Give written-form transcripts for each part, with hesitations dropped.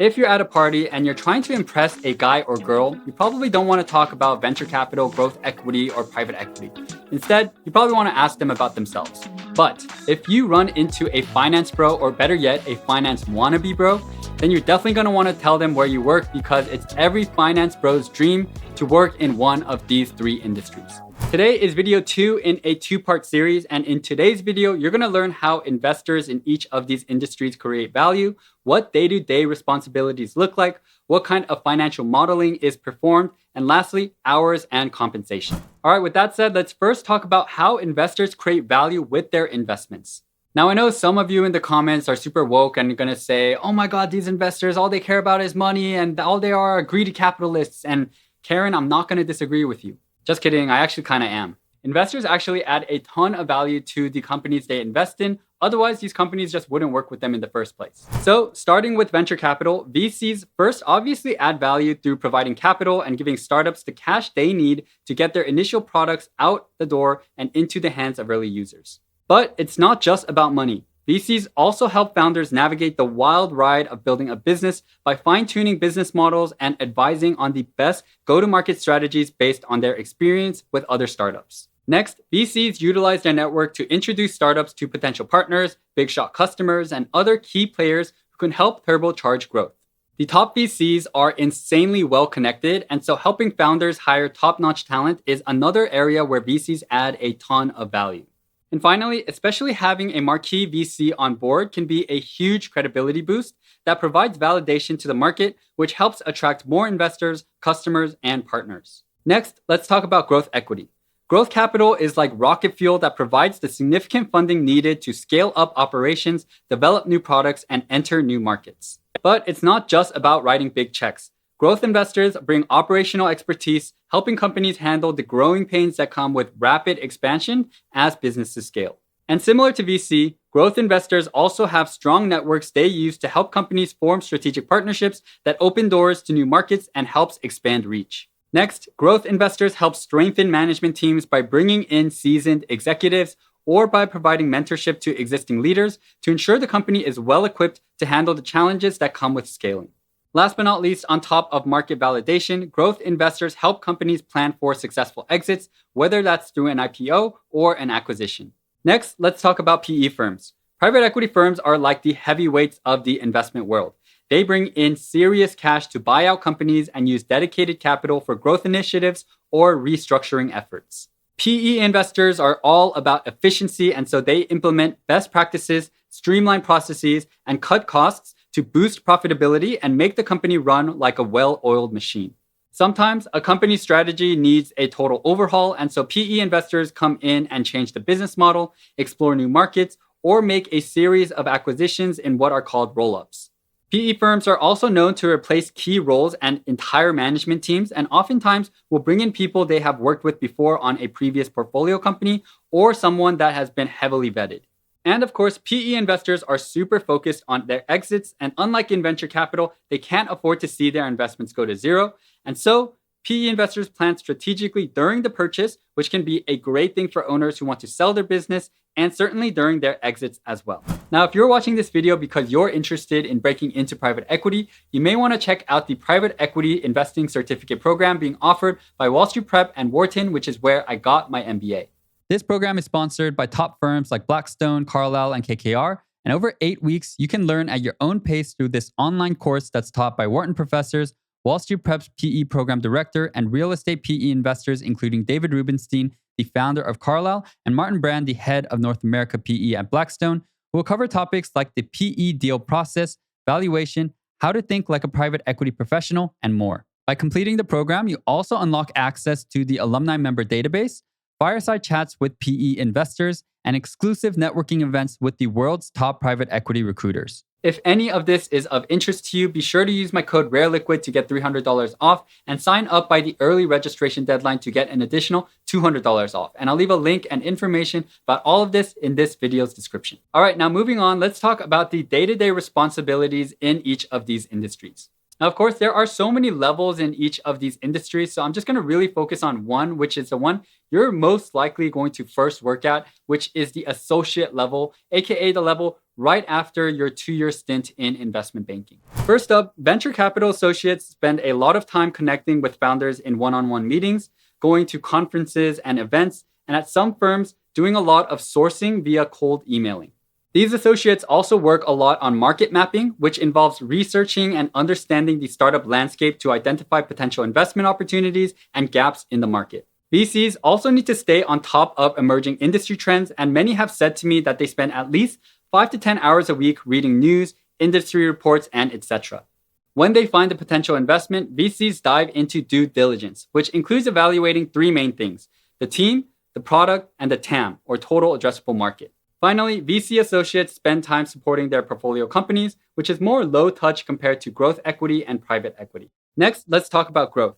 If you're at a party and you're trying to impress a guy or girl, you probably don't want to talk about venture capital, growth equity, or private equity. Instead, you probably want to ask them about themselves. But if you run into a finance bro, or better yet, a finance wannabe bro, then you're definitely going to want to tell them where you work, because it's every finance bro's dream to work in one of these three industries. Today is video 2 in a 2-part series, and in today's video, you're going to learn how investors in each of these industries create value, what day-to-day responsibilities look like, what kind of financial modeling is performed, and lastly, hours and compensation. All right, with that said, let's first talk about how investors create value with their investments. Now, I know some of you in the comments are super woke and you're going to say, oh my God, these investors, all they care about is money and all they are greedy capitalists. And Karen, I'm not going to disagree with you. Just kidding, I actually kind of am. Investors actually add a ton of value to the companies they invest in. Otherwise, these companies just wouldn't work with them in the first place. So starting with venture capital, VCs first obviously add value through providing capital and giving startups the cash they need to get their initial products out the door and into the hands of early users. But it's not just about money. VCs also help founders navigate the wild ride of building a business by fine-tuning business models and advising on the best go-to-market strategies based on their experience with other startups. Next, VCs utilize their network to introduce startups to potential partners, big shot customers, and other key players who can help turbocharge growth. The top VCs are insanely well connected, and so helping founders hire top-notch talent is another area where VCs add a ton of value. And finally, especially having a marquee VC on board can be a huge credibility boost that provides validation to the market, which helps attract more investors, customers, and partners. Next, let's talk about growth equity. Growth capital is like rocket fuel that provides the significant funding needed to scale up operations, develop new products, and enter new markets. But it's not just about writing big checks. Growth investors bring operational expertise, helping companies handle the growing pains that come with rapid expansion as businesses scale. And similar to VC, growth investors also have strong networks they use to help companies form strategic partnerships that open doors to new markets and helps expand reach. Next, growth investors help strengthen management teams by bringing in seasoned executives or by providing mentorship to existing leaders to ensure the company is well equipped to handle the challenges that come with scaling. Last but not least, on top of market validation, growth investors help companies plan for successful exits, whether that's through an IPO or an acquisition. Next, let's talk about PE firms. Private equity firms are like the heavyweights of the investment world. They bring in serious cash to buy out companies and use dedicated capital for growth initiatives or restructuring efforts. PE investors are all about efficiency, and so they implement best practices, streamline processes, and cut costs to boost profitability and make the company run like a well-oiled machine. Sometimes a company's strategy needs a total overhaul, and so PE investors come in and change the business model, explore new markets, or make a series of acquisitions in what are called roll-ups. PE firms are also known to replace key roles and entire management teams, and oftentimes will bring in people they have worked with before on a previous portfolio company or someone that has been heavily vetted. And of course, PE investors are super focused on their exits, and unlike in venture capital, they can't afford to see their investments go to zero. And so, PE investors plan strategically during the purchase, which can be a great thing for owners who want to sell their business, and certainly during their exits as well. Now, if you're watching this video because you're interested in breaking into private equity, you may want to check out the Private Equity Investing Certificate Program being offered by Wall Street Prep and Wharton, which is where I got my MBA. This program is sponsored by top firms like Blackstone, Carlyle, and KKR. And over 8 weeks, you can learn at your own pace through this online course that's taught by Wharton professors, Wall Street Prep's PE program director, and real estate PE investors, including David Rubenstein, the founder of Carlyle, and Martin Brand, the head of North America PE at Blackstone, who will cover topics like the PE deal process, valuation, how to think like a private equity professional, and more. By completing the program, you also unlock access to the alumni member database, fireside chats with PE investors, and exclusive networking events with the world's top private equity recruiters. If any of this is of interest to you, be sure to use my code RARELIQUID to get $300 off and sign up by the early registration deadline to get an additional $200 off. And I'll leave a link and information about all of this in this video's description. All right, now moving on, let's talk about the day-to-day responsibilities in each of these industries. Now, of course, there are so many levels in each of these industries, so I'm just going to really focus on one, which is the one you're most likely going to first work at, which is the associate level, aka the level right after your 2-year stint in investment banking. First up, venture capital associates spend a lot of time connecting with founders in one-on-one meetings, going to conferences and events, and at some firms, doing a lot of sourcing via cold emailing. These associates also work a lot on market mapping, which involves researching and understanding the startup landscape to identify potential investment opportunities and gaps in the market. VCs also need to stay on top of emerging industry trends, and many have said to me that they spend at least 5 to 10 hours a week reading news, industry reports, and etc. When they find a potential investment, VCs dive into due diligence, which includes evaluating 3 main things: the team, the product, and the TAM, or total addressable market. Finally, VC associates spend time supporting their portfolio companies, which is more low touch compared to growth equity and private equity. Next, let's talk about growth.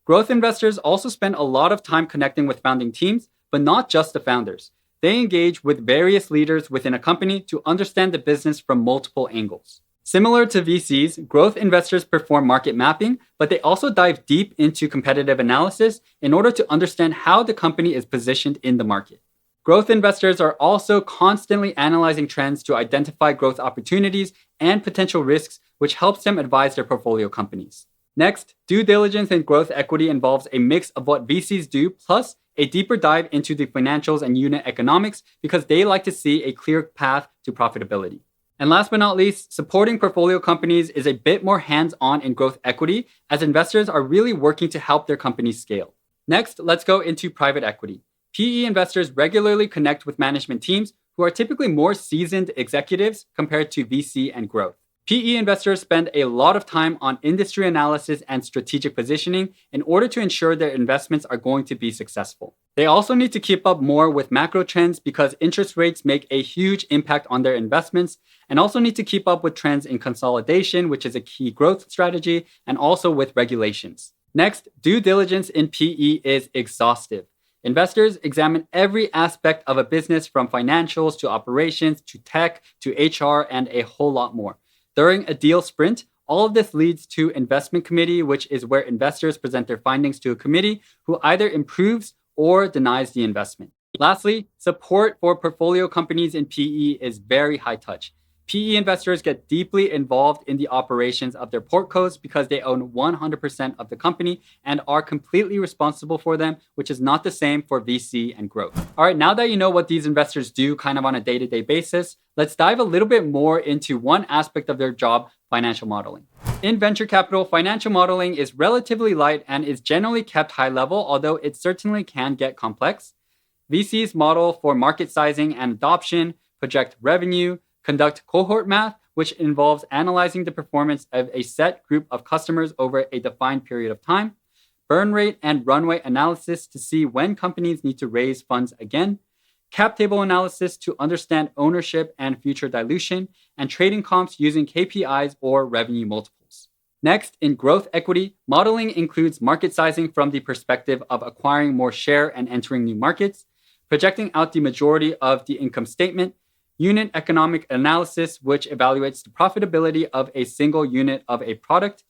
Growth investors also spend a lot of time connecting with founding teams, but not just the founders. They engage with various leaders within a company to understand the business from multiple angles. Similar to VCs, growth investors perform market mapping, but they also dive deep into competitive analysis in order to understand how the company is positioned in the market. Growth investors are also constantly analyzing trends to identify growth opportunities and potential risks, which helps them advise their portfolio companies. Next, due diligence in growth equity involves a mix of what VCs do plus a deeper dive into the financials and unit economics because they like to see a clear path to profitability. And last but not least, supporting portfolio companies is a bit more hands-on in growth equity as investors are really working to help their companies scale. Next, let's go into private equity. PE investors regularly connect with management teams who are typically more seasoned executives compared to VC and growth. PE investors spend a lot of time on industry analysis and strategic positioning in order to ensure their investments are going to be successful. They also need to keep up more with macro trends because interest rates make a huge impact on their investments, and also need to keep up with trends in consolidation, which is a key growth strategy, and also with regulations. Next, due diligence in PE is exhaustive. Investors examine every aspect of a business from financials to operations to tech to HR and a whole lot more. During a deal sprint, all of this leads to investment committee, which is where investors present their findings to a committee who either improves or denies the investment. Lastly, support for portfolio companies in PE is very high touch. PE investors get deeply involved in the operations of their portcos because they own 100% of the company and are completely responsible for them, which is not the same for VC and growth. All right, now that you know what these investors do kind of on a day-to-day basis, let's dive a little bit more into one aspect of their job, financial modeling. In venture capital, financial modeling is relatively light and is generally kept high level, although it certainly can get complex. VCs model for market sizing and adoption, project revenue, conduct cohort math, which involves analyzing the performance of a set group of customers over a defined period of time, burn rate and runway analysis to see when companies need to raise funds again, cap table analysis to understand ownership and future dilution, and trading comps using KPIs or revenue multiples. Next, in growth equity, modeling includes market sizing from the perspective of acquiring more share and entering new markets, projecting out the majority of the income statement, unit economic analysis, which evaluates the profitability of a single unit of a product,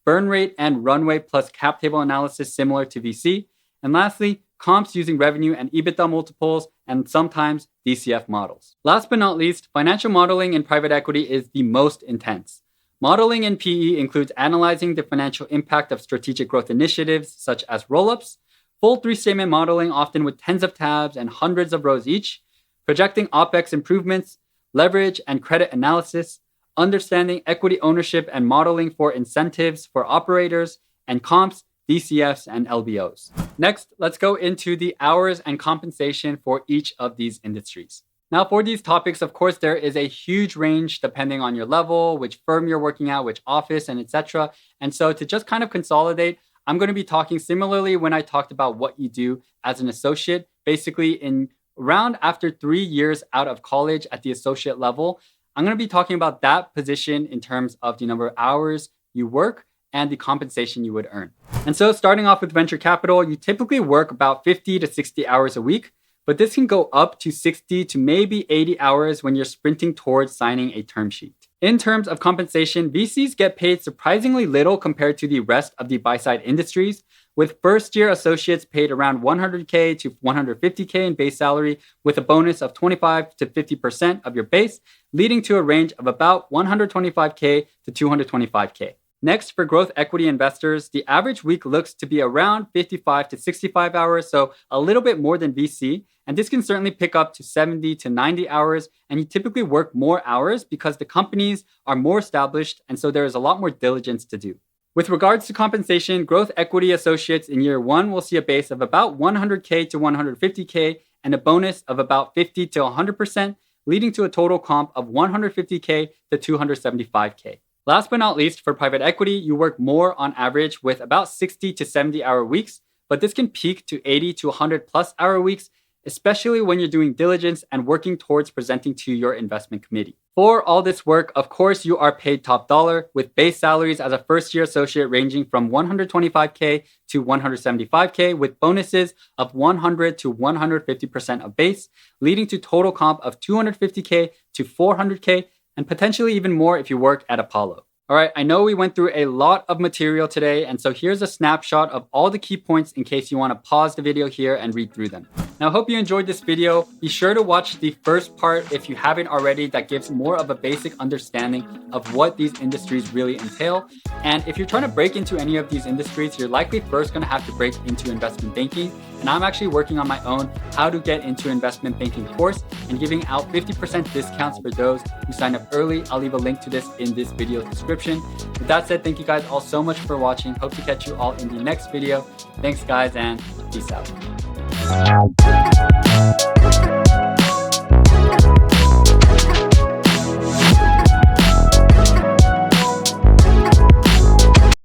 burn rate and runway plus cap table analysis similar to VC, and lastly, comps using revenue and EBITDA multiples, and sometimes DCF models. Last but not least, financial modeling in private equity is the most intense. Modeling in PE includes analyzing the financial impact of strategic growth initiatives such as roll-ups, full 3-statement modeling often with tens of tabs and hundreds of rows each, projecting OPEX improvements, leverage and credit analysis, understanding equity ownership and modeling for incentives for operators, and comps, DCFs, and LBOs. Next, let's go into the hours and compensation for each of these industries. Now, for these topics, of course, there is a huge range depending on your level, which firm you're working at, which office, and etc. And so to just kind of consolidate, I'm going to be talking similarly when I talked about what you do as an associate, basically in around after 3 years out of college at the associate level. I'm going to be talking about that position in terms of the number of hours you work and the compensation you would earn. And so starting off with venture capital, you typically work about 50 to 60 hours a week, but this can go up to 60 to maybe 80 hours when you're sprinting towards signing a term sheet. In terms of compensation, VCs get paid surprisingly little compared to the rest of the buy-side industries, with first-year associates paid around $100K to $150K in base salary, with a bonus of 25 to 50% of your base, leading to a range of about $125K to $225K. Next, for growth equity investors, the average week looks to be around 55 to 65 hours, so a little bit more than VC. And this can certainly pick up to 70 to 90 hours, and you typically work more hours because the companies are more established, and so there is a lot more diligence to do. With regards to compensation, growth equity associates in year one will see a base of about 100K to 150K and a bonus of about 50 to 100%, leading to a total comp of 150K to 275K. Last but not least, for private equity, you work more on average with about 60 to 70 hour weeks, but this can peak to 80 to 100 plus hour weeks, especially when you're doing diligence and working towards presenting to your investment committee. For all this work, of course, you are paid top dollar, with base salaries as a first-year associate ranging from 125K to 175K, with bonuses of 100 to 150% of base, leading to total comp of 250K to 400K, and potentially even more if you work at Apollo. All right, I know we went through a lot of material today, and so here's a snapshot of all the key points in case you want to pause the video here and read through them. Now, I hope you enjoyed this video. Be sure to watch the first part if you haven't already. That gives more of a basic understanding of what these industries really entail. And if you're trying to break into any of these industries, you're likely first going to have to break into investment banking. And I'm actually working on my own how to get into investment banking course and giving out 50% discounts for those who sign up early. I'll leave a link to this in this video description. With that said, thank you guys all so much for watching. Hope to catch you all in the next video. Thanks guys, and peace out.